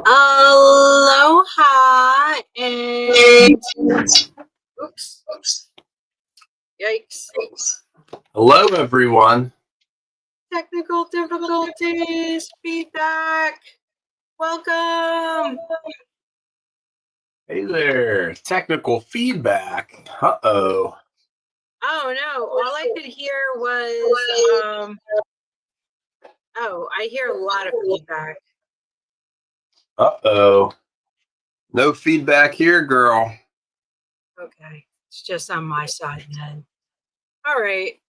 Aloha and oops, yikes. Hello, everyone. Technical difficulties, feedback. Welcome. Hey there. Technical feedback. Uh-oh. Oh no, all I could hear was I hear a lot of feedback. Uh-oh. No feedback here, girl. Okay, it's just on my side then. All right.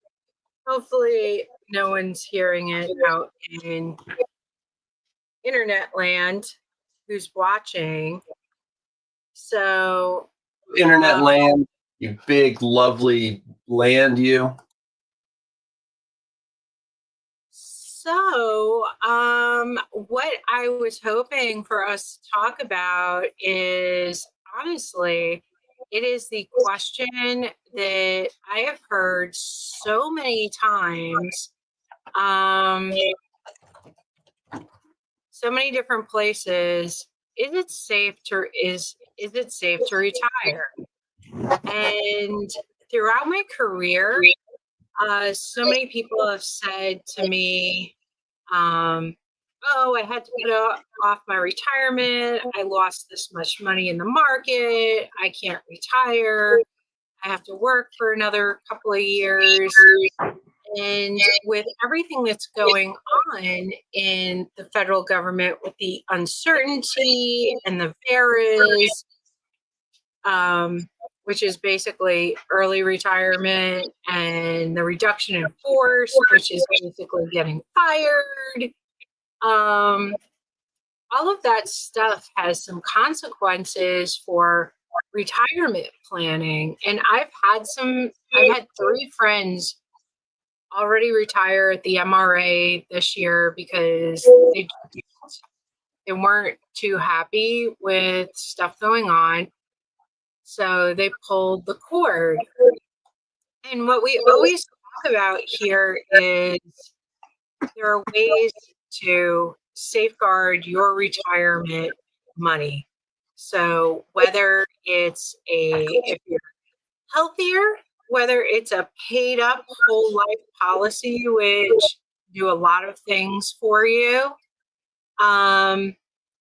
Hopefully no one's hearing it out in internet land who's watching. So Internet land, you big, lovely land, you. So, what I was hoping for us to talk about is honestly, it is the question that I have heard so many times, so many different places. Is it safe to retire? And throughout my career, so many people have said to me, I had to put off my retirement. I lost this much money in the market. I can't retire. I have to work for another couple of years. And with everything that's going on in the federal government with the uncertainty and the VARAs, which is basically early retirement, and the reduction in force, which is basically getting fired. All of that stuff has some consequences for retirement planning. And I've had 3 friends already retire at the MRA this year because they weren't too happy with stuff going on. So they pulled the cord. And what we always talk about here is there are ways to safeguard your retirement money. So whether it's if you're healthier, whether it's a paid up whole life policy, which do a lot of things for you,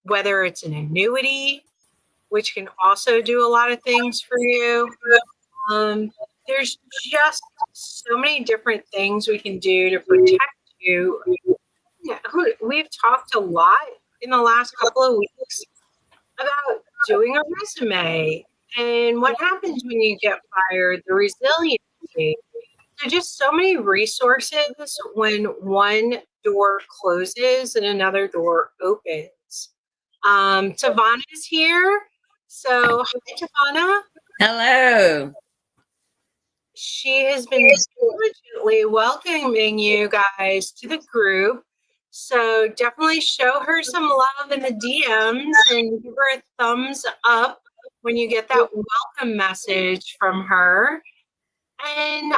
whether it's an annuity, which can also do a lot of things for you. There's just so many different things we can do to protect you. We've talked a lot in the last couple of weeks about doing a resume and what happens when you get fired, the resiliency. There's just so many resources when one door closes and another door opens. Tavana is here. So, hi, Tavana. Hello. She has been diligently welcoming you guys to the group. So definitely show her some love in the DMs and give her a thumbs up when you get that welcome message from her. And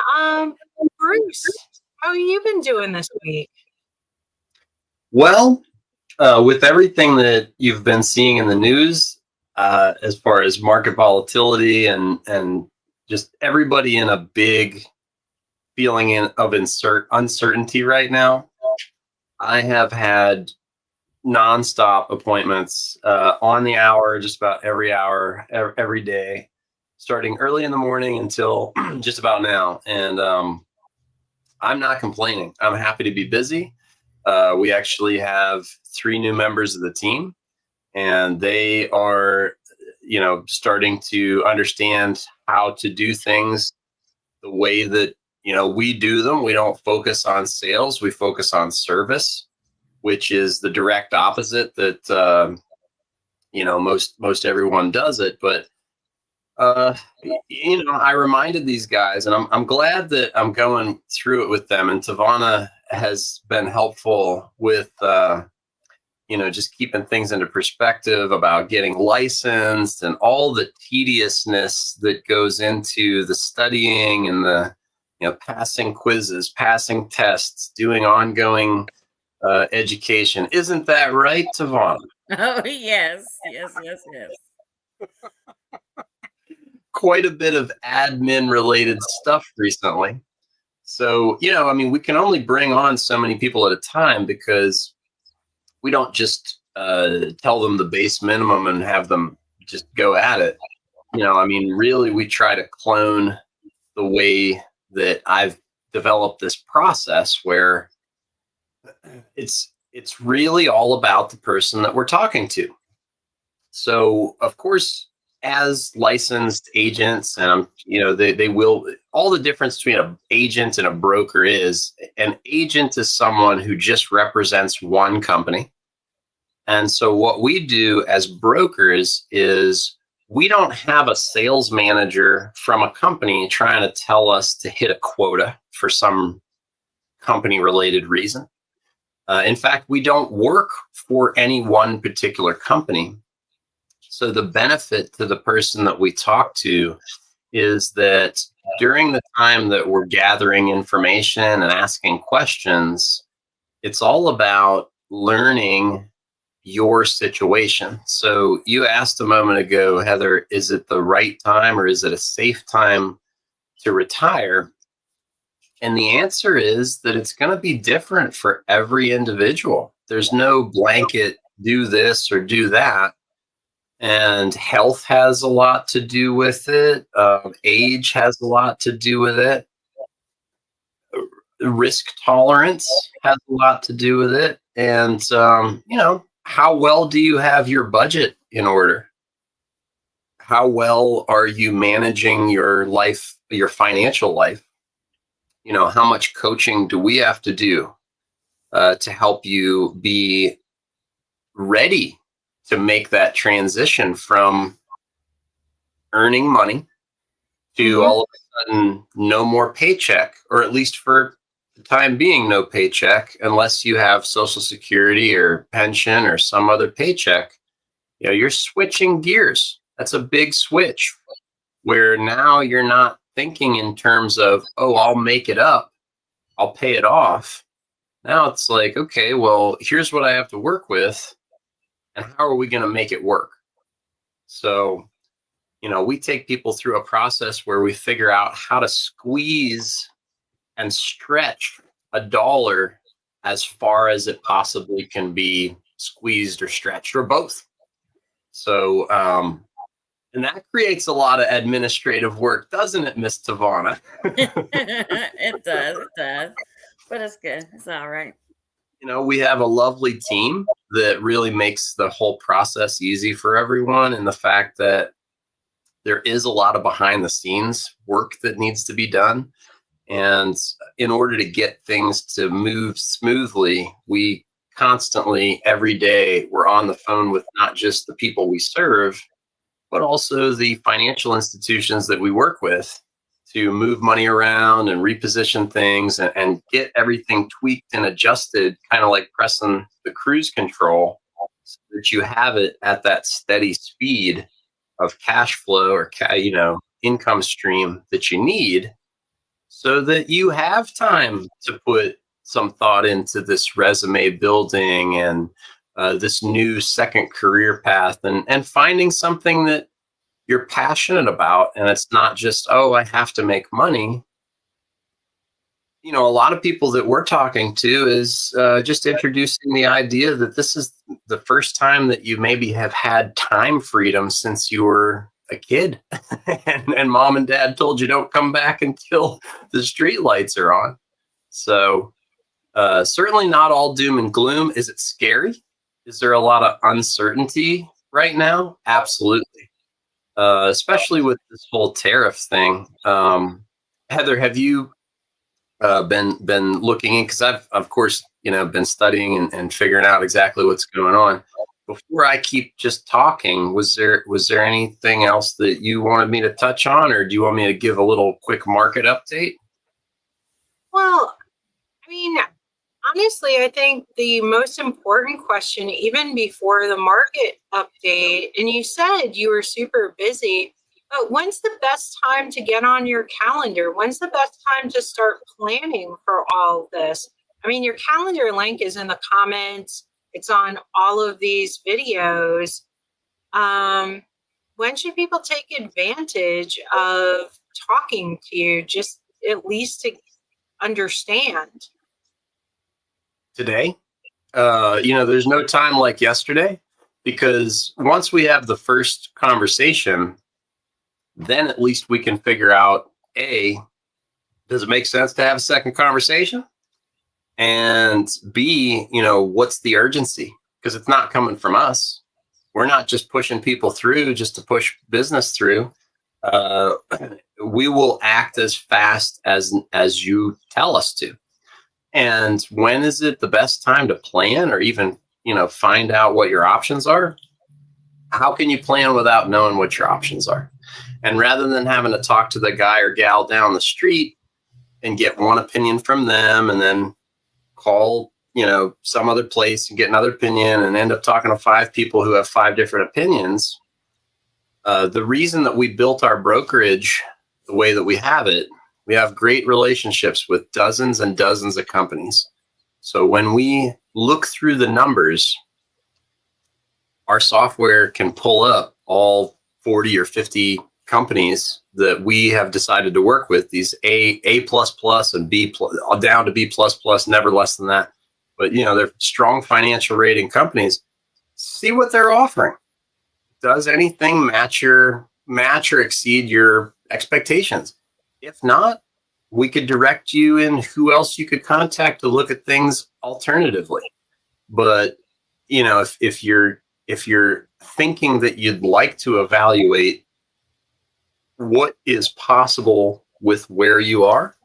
Bruce, how have you been doing this week? Well, with everything that you've been seeing in the news, as far as market volatility and just everybody in a big feeling of uncertainty right now, I have had nonstop appointments on the hour, just about every hour, every day, starting early in the morning until just about now. And I'm not complaining. I'm happy to be busy. We actually have 3 new members of the team, and they are, starting to understand how to do things the way that, we do them. We don't focus on sales. We focus on service, which is the direct opposite that, most everyone does it. But, I reminded these guys, and I'm glad that I'm going through it with them. And Tavana has been helpful with, just keeping things into perspective about getting licensed and all the tediousness that goes into the studying and the, passing quizzes, passing tests, doing ongoing education. Isn't that right, Tavana? Oh, yes. Yes, yes, yes. Quite a bit of admin related stuff recently. So, I mean, we can only bring on so many people at a time because we don't just tell them the base minimum and have them just go at it. I mean, really, we try to clone the way that I've developed this process where it's really all about the person that we're talking to. So, of course, as licensed agents, and they will, all the difference between an agent and a broker is an agent is someone who just represents one company. And so, what we do as brokers is we don't have a sales manager from a company trying to tell us to hit a quota for some company related reason. In fact, we don't work for any one particular company. So the benefit to the person that we talk to is that during the time that we're gathering information and asking questions, it's all about learning your situation. So you asked a moment ago, Heather, is it the right time or is it a safe time to retire? And the answer is that it's going to be different for every individual. There's no blanket do this or do that. And health has a lot to do with it. Age has a lot to do with it. Risk tolerance has a lot to do with it. And, how well do you have your budget in order? How well are you managing your life, your financial life? How much coaching do we have to do to help you be ready to make that transition from earning money to all of a sudden no more paycheck, or at least for the time being, no paycheck, unless you have Social Security or pension or some other paycheck. You're switching gears. That's a big switch where now you're not thinking in terms of, oh, I'll make it up, I'll pay it off. Now it's like, okay, well, here's what I have to work with, and how are we going to make it work? So, we take people through a process where we figure out how to squeeze and stretch a dollar as far as it possibly can be squeezed or stretched, or both. So, and that creates a lot of administrative work, doesn't it, Miss Tavana? It does. It does. But it's good. It's all right. We have a lovely team that really makes the whole process easy for everyone. And the fact that there is a lot of behind the scenes work that needs to be done. And in order to get things to move smoothly, we constantly, every day, we're on the phone with not just the people we serve, but also the financial institutions that we work with to move money around and reposition things and get everything tweaked and adjusted, kind of like pressing the cruise control so that you have it at that steady speed of cash flow or income stream that you need, so that you have time to put some thought into this resume building and this new second career path, and finding something that you're passionate about. And it's not just, oh, I have to make money. A lot of people that we're talking to is just introducing the idea that this is the first time that you maybe have had time freedom since you were a kid, and mom and dad told you don't come back until the street lights are on. So certainly not all doom and gloom. Is it scary? Is there a lot of uncertainty right now? Absolutely. Especially with this whole tariff thing. Heather, have you been looking in? Because I've, of course, been studying and figuring out exactly what's going on. Before I keep just talking, was there anything else that you wanted me to touch on, or do you want me to give a little quick market update? Well, I mean, honestly, I think the most important question, even before the market update, and you said you were super busy, but when's the best time to get on your calendar? When's the best time to start planning for all this? I mean, your calendar link is in the comments. It's on all of these videos. When should people take advantage of talking to you, just at least to understand? Today, there's no time like yesterday, because once we have the first conversation, then at least we can figure out, A, does it make sense to have a second conversation? And B, what's the urgency? Because it's not coming from us. We're not just pushing people through just to push business through. Uh, we will act as fast as you tell us to. And when is it the best time to plan, or even, find out what your options are? How can you plan without knowing what your options are? And rather than having to talk to the guy or gal down the street and get one opinion from them, and then call, some other place and get another opinion, and end up talking to 5 people who have 5 different opinions. The reason that we built our brokerage the way that we have great relationships with dozens and dozens of companies. So when we look through the numbers, our software can pull up all 40 or 50 companies that we have decided to work with, these A++ and B+, down to B++, never less than that. But, they're strong financial rating companies. See what they're offering. Does anything match or exceed your expectations? If not, we could direct you in who else you could contact to look at things alternatively. But, if you're thinking that you'd like to evaluate what is possible with where you are,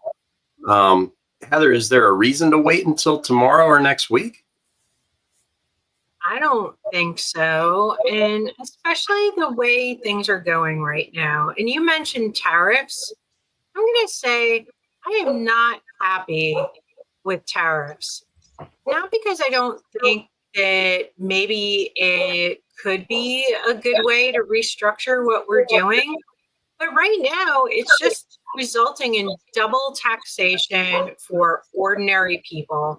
Heather, is there a reason to wait until tomorrow or next week? I don't think so. And especially the way things are going right now. And you mentioned tariffs. I'm going to say I am not happy with tariffs. Not because I don't think that maybe it could be a good way to restructure what we're doing, but right now it's just resulting in double taxation for ordinary people,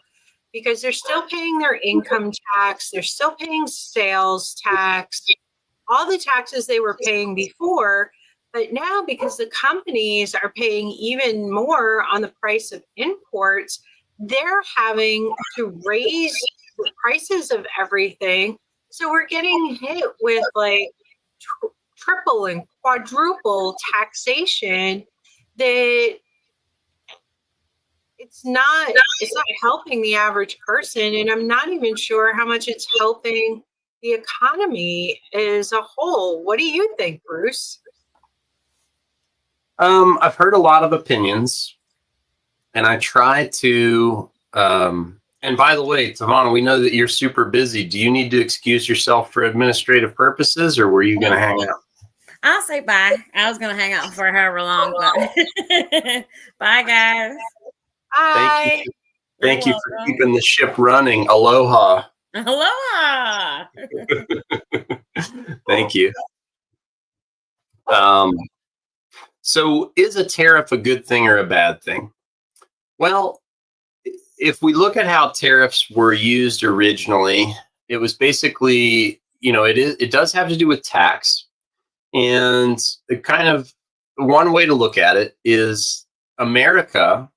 because they're still paying their income tax, they're still paying sales tax, all the taxes they were paying before. But now, because the companies are paying even more on the price of imports, they're having to raise the prices of everything. So we're getting hit with like triple and quadruple taxation that it's not helping the average person. And I'm not even sure how much it's helping the economy as a whole. What do you think, Bruce? I've heard a lot of opinions, and I try to, and by the way, Tavana, we know that you're super busy. Do you need to excuse yourself for administrative purposes, or were you going to hang out? I'll say bye. I was going to hang out for however long, but bye, guys. Bye. Thank you for keeping the ship running. Aloha. Aloha. Thank you. So is a tariff a good thing or a bad thing? Well, if we look at how tariffs were used originally, it was basically, it does have to do with tax. And it kind of, one way to look at it is Americans,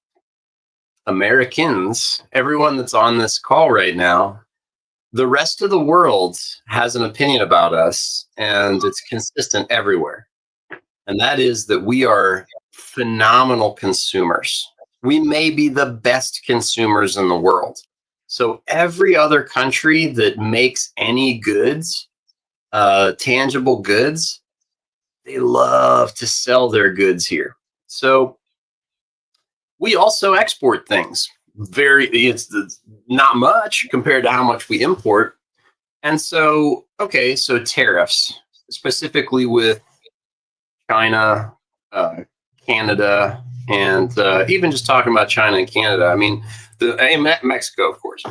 everyone that's on this call right now, the rest of the world has an opinion about us, and it's consistent everywhere. And that is that we are phenomenal consumers. We may be the best consumers in the world. So every other country that makes any goods, tangible goods, they love to sell their goods here. So we also export things. It's not much compared to how much we import. And so, so tariffs, specifically with China, Canada, and even just talking about China and Canada, I mean, Mexico, of course.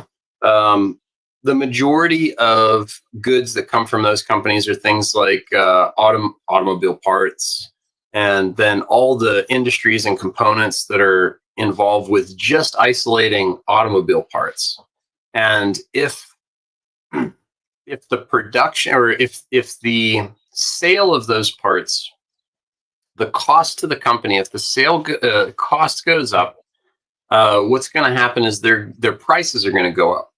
The majority of goods that come from those companies are things like automobile parts, and then all the industries and components that are involved with just isolating automobile parts. And if if the production, or if the sale of those parts, the cost to the company, if the sale cost goes up, what's going to happen is their prices are going to go up.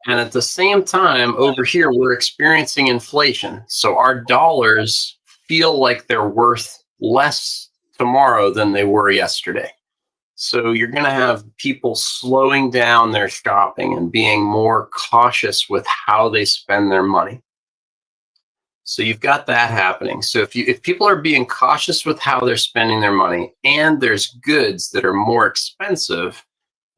And at the same time, over here, we're experiencing inflation. So our dollars feel like they're worth less tomorrow than they were yesterday. So you're going to have people slowing down their shopping and being more cautious with how they spend their money. So you've got that happening. So if people are being cautious with how they're spending their money, and there's goods that are more expensive,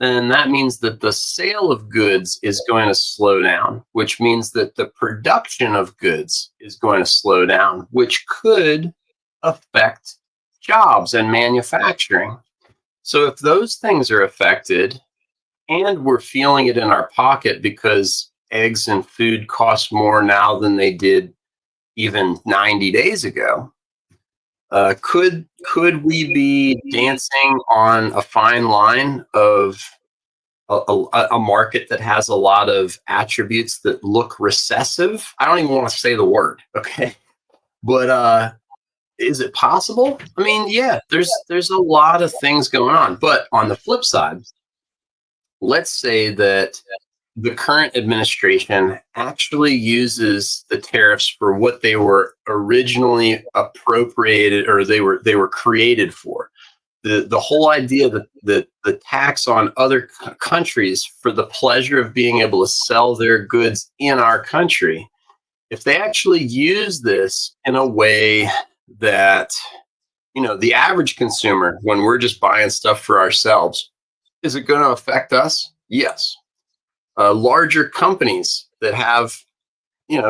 then that means that the sale of goods is going to slow down, which means that the production of goods is going to slow down, which could affect jobs and manufacturing. So if those things are affected, and we're feeling it in our pocket because eggs and food cost more now than they did even 90 days ago, could we be dancing on a fine line of a market that has a lot of attributes that look recessive? I don't even want to say the word, okay? But is it possible? I mean, yeah, there's a lot of things going on. But on the flip side, let's say that the current administration actually uses the tariffs for what they were originally appropriated, or they were created for. The whole idea that the tax on other countries for the pleasure of being able to sell their goods in our country, if they actually use this in a way that, the average consumer, when we're just buying stuff for ourselves, is it going to affect us? Yes. Larger companies that have,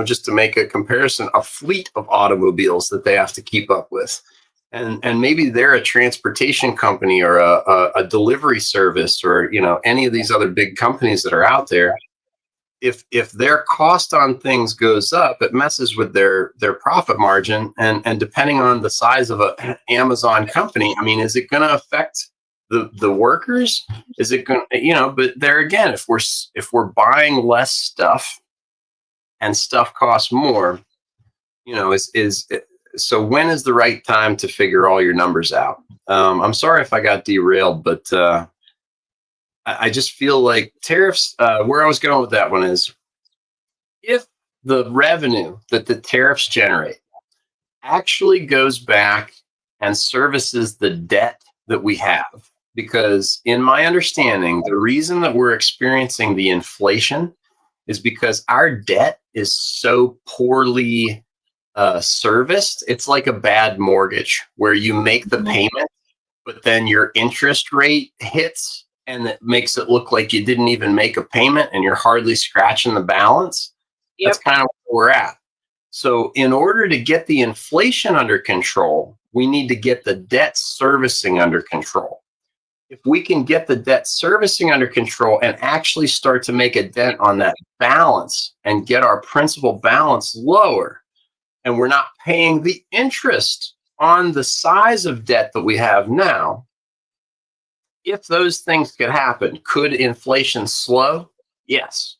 just to make a comparison, a fleet of automobiles that they have to keep up with. And maybe they're a transportation company or a delivery service, or, any of these other big companies that are out there. If their cost on things goes up, it messes with their profit margin. And depending on the size of an Amazon company, I mean, is it going to affect the workers? Is it going to, but there again, if we're buying less stuff and stuff costs more, so when is the right time to figure all your numbers out? I'm sorry if I got derailed, but I just feel like tariffs, where I was going with that one is, if the revenue that the tariffs generate actually goes back and services the debt that we have, because in my understanding, the reason that we're experiencing the inflation is because our debt is so poorly serviced. It's like a bad mortgage where you make the payment, but then your interest rate hits and it makes it look like you didn't even make a payment and you're hardly scratching the balance. Yep. That's kind of where we're at. So in order to get the inflation under control, we need to get the debt servicing under control. If we can get the debt servicing under control and actually start to make a dent on that balance and get our principal balance lower, and we're not paying the interest on the size of debt that we have now, if those things could happen, could inflation slow? Yes.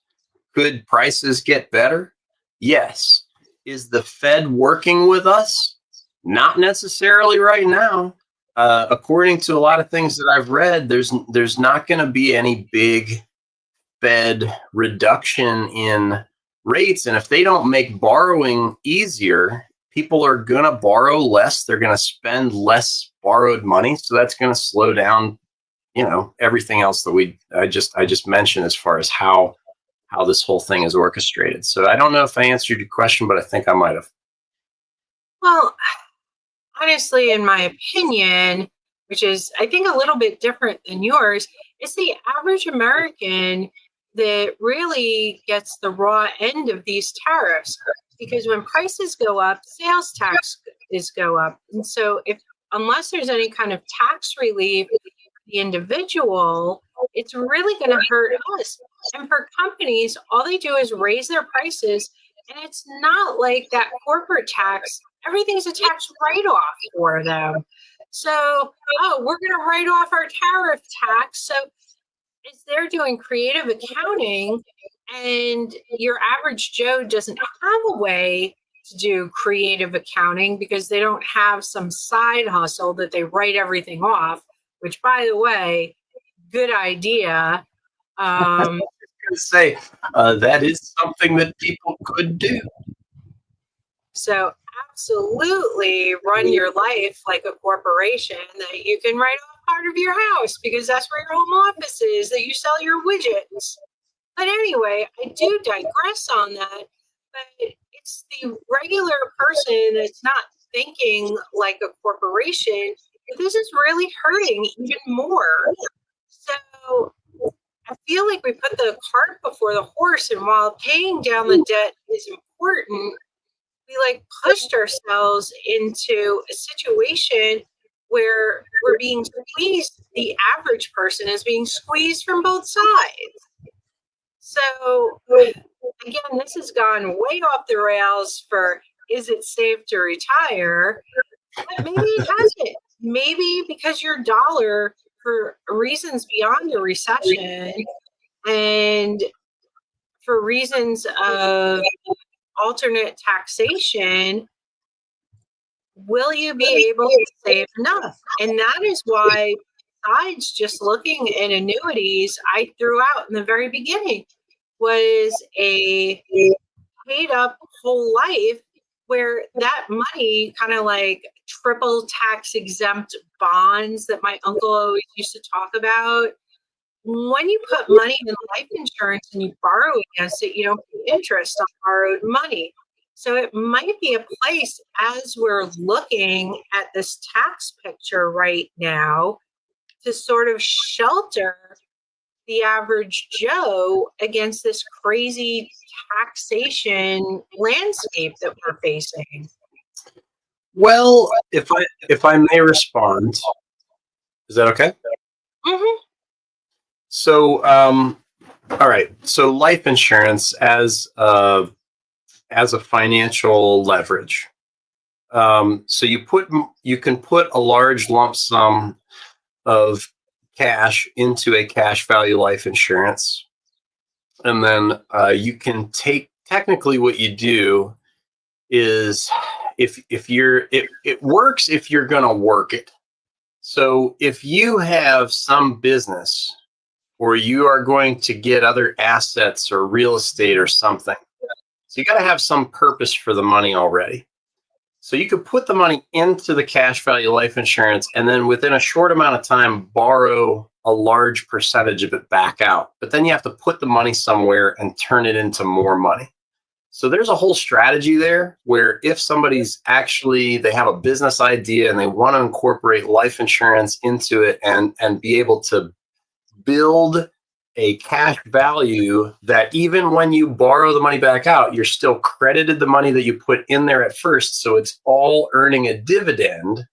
Could prices get better? Yes. Is the Fed working with us? Not necessarily right now. According to a lot of things that I've read, there's not going to be any big Fed reduction in rates. And if they don't make borrowing easier, people are going to borrow less. They're going to spend less borrowed money. So that's going to slow down, everything else that I just mentioned as far as how this whole thing is orchestrated. So I don't know if I answered your question, but I think I might have. Well, honestly, in my opinion, which is, I think, a little bit different than yours, it's the average American that really gets the raw end of these tariffs. Because when prices go up, sales taxes go up. And so unless there's any kind of tax relief for the individual, it's really going to hurt us. And for companies, all they do is raise their prices. And it's not like that corporate tax. Everything's a tax write-off for them. So, we're going to write off our tariff tax. So is they're doing creative accounting, and your average Joe doesn't have a way to do creative accounting because they don't have some side hustle that they write everything off, which, by the way, good idea. Say that is something that people could do. So absolutely run your life like a corporation, that you can write off part of your house because that's where your home office is, that you sell your widgets. But anyway, I do digress on that. But it's the regular person that's not thinking like a corporation. But this is really hurting even more. So I feel like we put the cart before the horse, and while paying down the debt is important, we like pushed ourselves into a situation where we're being squeezed. The average person is being squeezed from both sides. So again, this has gone way off the rails for, is it safe to retire? But maybe it hasn't. Maybe because your dollar, for reasons beyond a recession and for reasons of alternate taxation, will you be able to save enough? And that is why, besides just looking at annuities, I threw out in the very beginning was a paid up whole life, where that money, kind of like triple tax exempt bonds that my uncle always used to talk about. When you put money in life insurance and you borrow against it, you don't pay interest on borrowed money. So it might be a place, as we're looking at this tax picture right now, to sort of shelter the average Joe against this crazy taxation landscape that we're facing. Well, if I may respond, is that okay? Mm-hmm. So, all right. So, life insurance as a financial leverage. So you can put a large lump sum of cash into a cash value life insurance, and then you can take. Technically, what you do is, it works if you're going to work it. So if you have some business, or you are going to get other assets or real estate or something, so you got to have some purpose for the money already. So you could put the money into the cash value life insurance, and then within a short amount of time, borrow a large percentage of it back out. But then you have to put the money somewhere and turn it into more money. So there's a whole strategy there where if somebody's they have a business idea and they want to incorporate life insurance into it and be able to build a cash value that even when you borrow the money back out, you're still credited the money that you put in there at first. So it's all earning a dividend,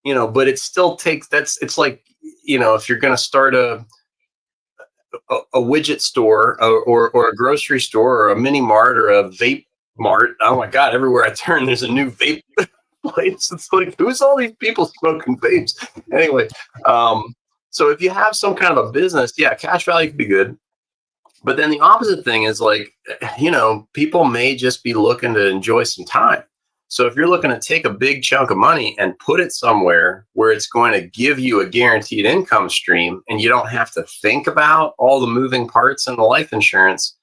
but it still takes, it's like, if you're going to start a widget store or a grocery store or a mini mart or a vape mart. Oh my God, everywhere I turn, there's a new vape place. It's like, who's all these people smoking vapes? Anyway, so if you have some kind of a business, yeah, cash value could be good. But then the opposite thing is like, people may just be looking to enjoy some time. So if you're looking to take a big chunk of money and put it somewhere where it's going to give you a guaranteed income stream and you don't have to think about all the moving parts in the life insurance,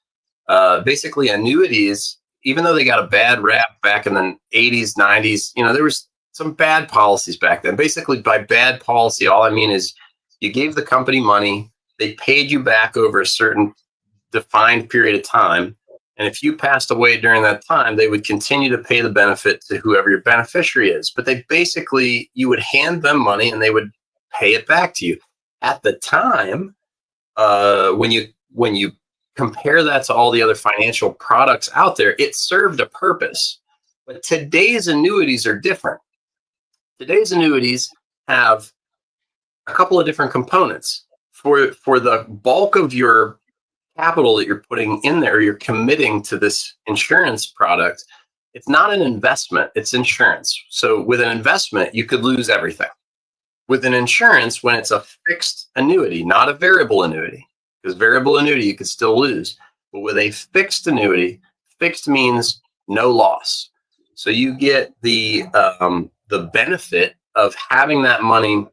basically annuities, even though they got a bad rap back in the 80s, 90s, there was some bad policies back then. Basically, by bad policy, all I mean is you gave the company money, they paid you back over a certain defined period of time. And if you passed away during that time, they would continue to pay the benefit to whoever your beneficiary is. But you would hand them money and they would pay it back to you. At the time, when you compare that to all the other financial products out there, it served a purpose. But today's annuities are different. Today's annuities have a couple of different components. For the bulk of your capital that you're putting in there, you're committing to this insurance product. It's not an investment, it's insurance. So with an investment, you could lose everything. With an insurance, when it's a fixed annuity, not a variable annuity, because variable annuity you could still lose. But with a fixed annuity, fixed means no loss. So you get the benefit of having that money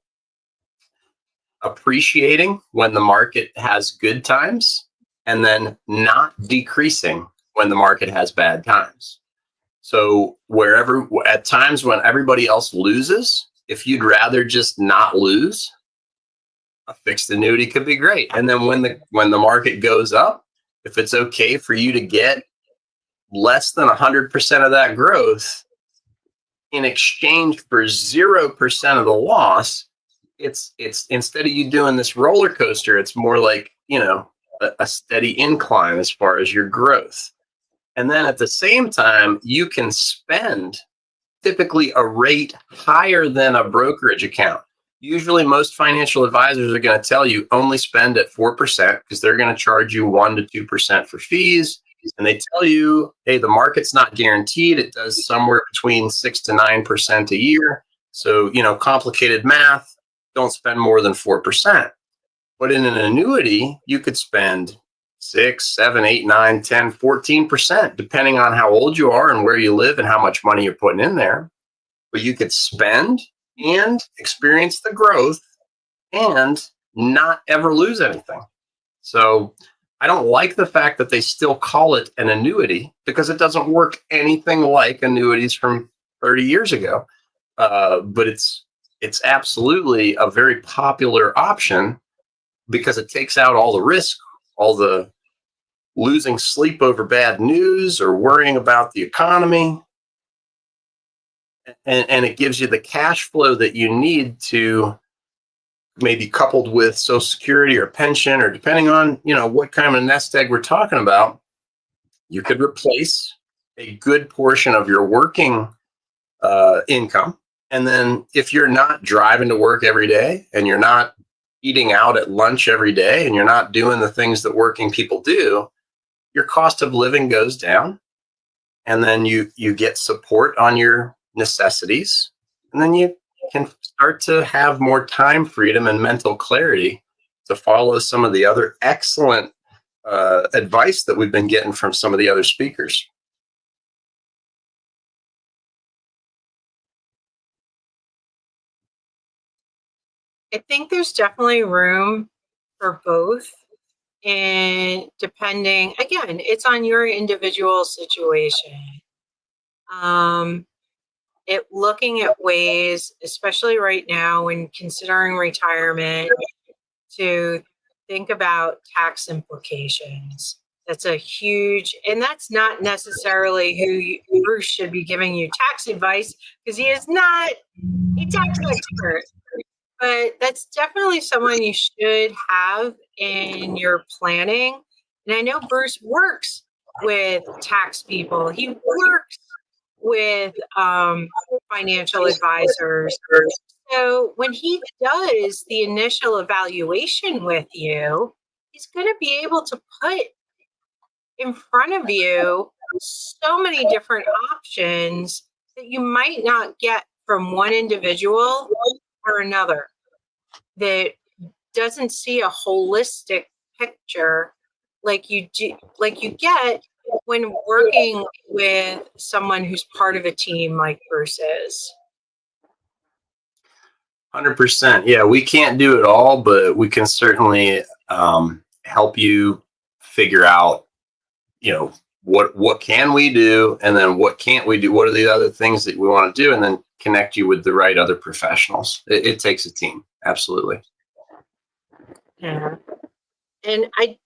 appreciating when the market has good times and then not decreasing when the market has bad times. So wherever, at times when everybody else loses, if you'd rather just not lose, a fixed annuity could be great. And then when the market goes up, if it's okay for you to get less than 100% of that growth in exchange for 0% of the loss, it's instead of you doing this roller coaster, it's more like, a steady incline as far as your growth. And then at the same time, you can spend typically a rate higher than a brokerage account. Usually most financial advisors are going to tell you only spend at 4% because they're going to charge you 1 to 2% for fees. And they tell you, hey, the market's not guaranteed. It does somewhere between 6 to 9% a year. So, complicated math, don't spend more than 4%. But in an annuity, you could spend 6, 7, 8, 9, 10, 14%, depending on how old you are and where you live and how much money you're putting in there. But you could spend and experience the growth and not ever lose anything. So I don't like the fact that they still call it an annuity because it doesn't work anything like annuities from 30 years ago. But it's absolutely a very popular option because it takes out all the risk, all the losing sleep over bad news or worrying about the economy. And it gives you the cash flow that you need to, maybe coupled with Social Security or pension, or depending on, what kind of nest egg we're talking about, you could replace a good portion of your working income. And then if you're not driving to work every day and you're not eating out at lunch every day and you're not doing the things that working people do, your cost of living goes down. And then you get support on your necessities. And then you can start to have more time freedom and mental clarity to follow some of the other excellent advice that we've been getting from some of the other speakers. I think there's definitely room for both. And depending, again, it's on your individual situation. Looking at ways, especially right now when considering retirement, to think about tax implications. That's a huge, and that's not necessarily Bruce should be giving you tax advice, because he is not a tax expert. But that's definitely someone you should have in your planning. And I know Bruce works with tax people. He works with financial advisors. So when he does the initial evaluation with you, he's going to be able to put in front of you so many different options that you might not get from one individual or another, that doesn't see a holistic picture like you get when working with someone who's part of a team like Bruce is. 100%. Yeah, we can't do it all, but we can certainly help you figure out, what can we do, and then what can't we do? What are the other things that we want to do, and then connect you with the right other professionals. It takes a team, absolutely. Yeah, and I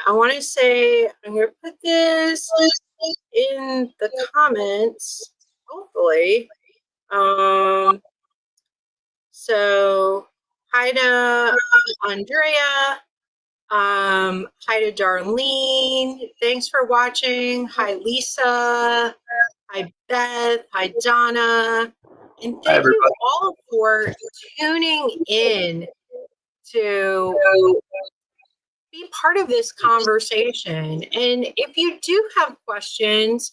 want to say, I'm going to put this in the comments, hopefully. So hi to Andrea. Hi to Darlene. Thanks for watching. Hi, Lisa. Hi, Beth. Hi, Donna. And thank you all for tuning in to be part of this conversation. And if you do have questions,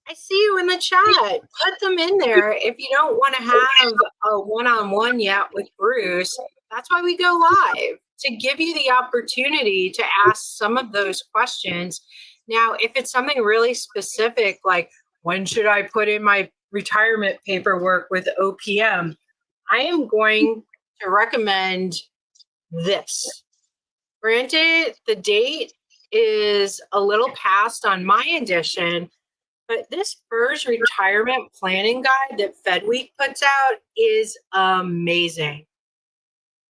I see you in the chat. Put them in there. If you don't want to have a one-on-one yet with Bruce, that's why we go live. to give you the opportunity to ask some of those questions. Now, if it's something really specific, like when should I put in my retirement paperwork with OPM, I am going to recommend this. Granted, the date is a little past on my edition, but this FERS retirement planning guide that FedWeek puts out is amazing.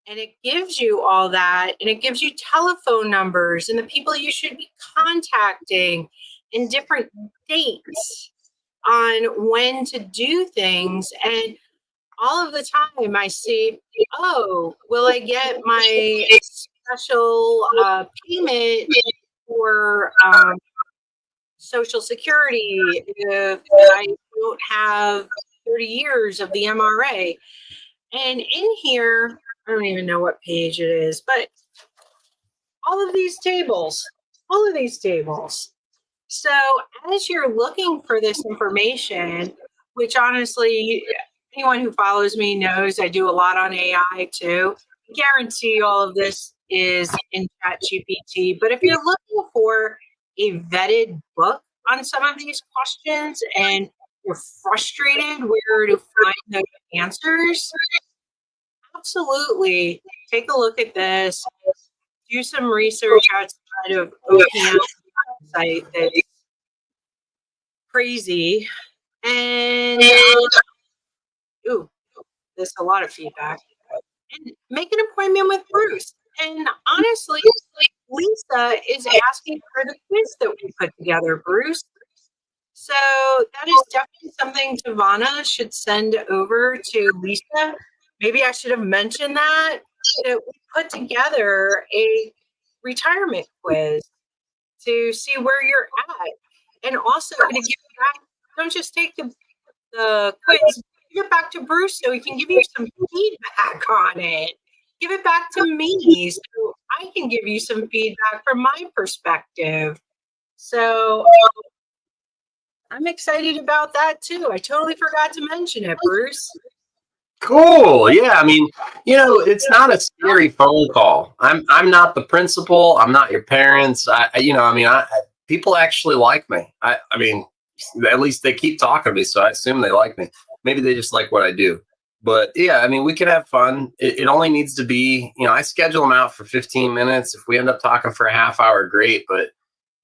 And it gives you all that, and it gives you telephone numbers and the people you should be contacting and different dates on when to do things. And all of the time I see, oh, will I get my special payment for Social Security if I don't have 30 years of the MRA? And in here, I don't even know what page it is, but all of these tables. So as you're looking for this information, which honestly, anyone who follows me knows I do a lot on AI too. I guarantee all of this is in ChatGPT. But if you're looking for a vetted book on some of these questions and you're frustrated where to find those answers, absolutely take a look at this. Do some research outside of OPM's site that's crazy. And there's a lot of feedback. And make an appointment with Bruce. And honestly, Lisa is asking for the quiz that we put together, Bruce. So that is definitely something Tavana should send over to Lisa. Maybe I should have mentioned that we put together a retirement quiz to see where you're at. And also to give back, don't just take the quiz, give it back to Bruce so he can give you some feedback on it. Give it back to me so I can give you some feedback from my perspective. So I'm excited about that too. I totally forgot to mention it, Bruce. Cool. Yeah. I mean, it's not a scary phone call. I'm not the principal. I'm not your parents. People actually like me. I mean, at least they keep talking to me, so I assume they like me. Maybe they just like what I do. But yeah, I mean, we can have fun. It only needs to be, I schedule them out for 15 minutes. If we end up talking for a half hour, great. But,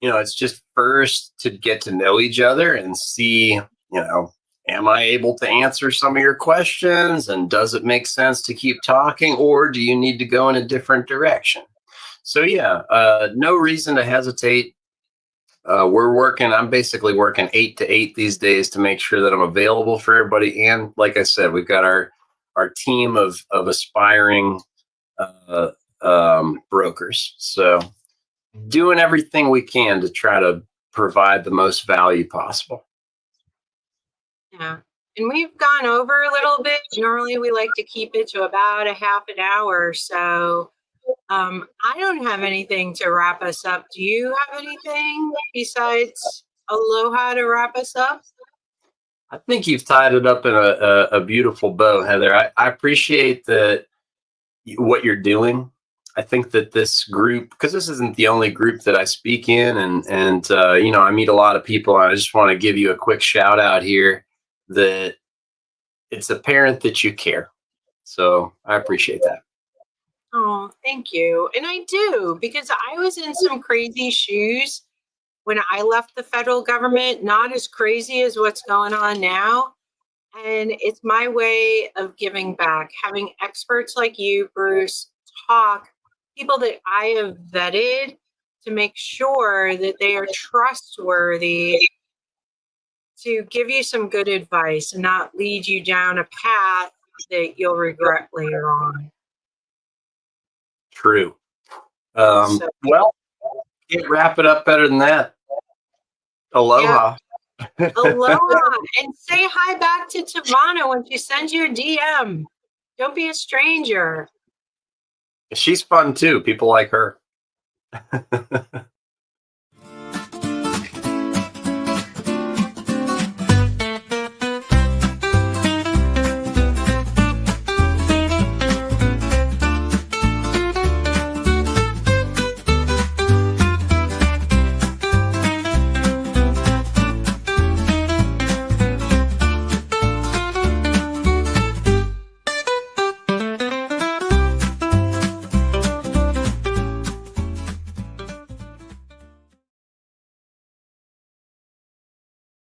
it's just first to get to know each other and see, am I able to answer some of your questions? And does it make sense to keep talking, or do you need to go in a different direction? So yeah, no reason to hesitate. I'm basically working 8 to 8 these days to make sure that I'm available for everybody. And like I said, we've got our team of aspiring brokers. So doing everything we can to try to provide the most value possible. Yeah. And we've gone over a little bit. Normally we like to keep it to about a half an hour. So I don't have anything to wrap us up. Do you have anything besides Aloha to wrap us up? I think you've tied it up in a beautiful bow, Heather. I appreciate what you're doing. I think that this group, because this isn't the only group that I speak in, and I meet a lot of people. I just want to give you a quick shout out here that it's apparent that you care. So I appreciate that. Oh, thank you. And I do, because I was in some crazy shoes when I left the federal government, not as crazy as what's going on now. And it's my way of giving back, having experts like you, Bruce, talk, people that I have vetted to make sure that they are trustworthy to give you some good advice and not lead you down a path that you'll regret later on. True. Well, can't wrap it up better than that. Aloha. Yeah. Aloha. And say hi back to Tavana when she sends you a DM. Don't be a stranger. She's fun too. People like her.